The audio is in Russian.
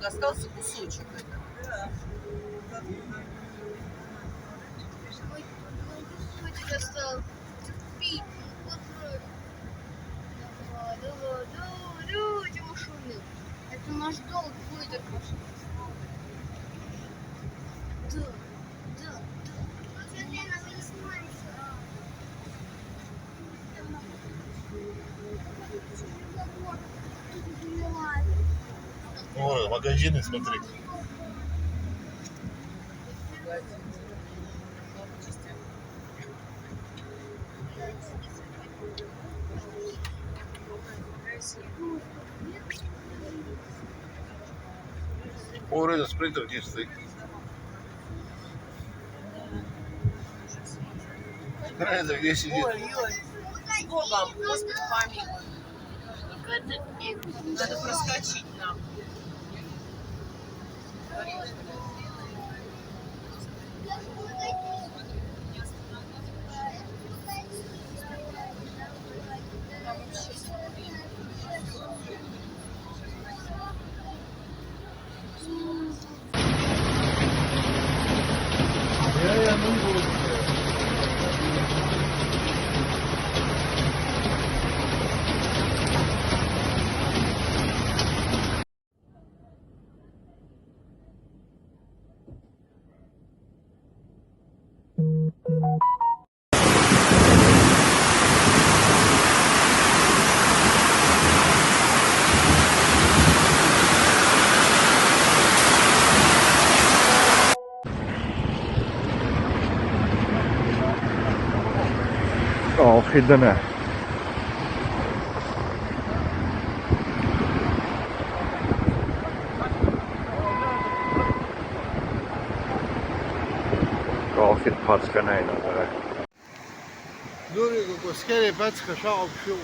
вот остался кусочек этого. Кусочек остался. Терпи, давай, давайте машины. Это наш долг будет. Да. О, магазины, смотри. О, это спринтер где стоит. Это где сидит? Ой-ой, Богом, Господи помилуй. Надо проскочить нам. Auf hidden. Kaufit patska näin. Nuri, kun skere patska saa op show.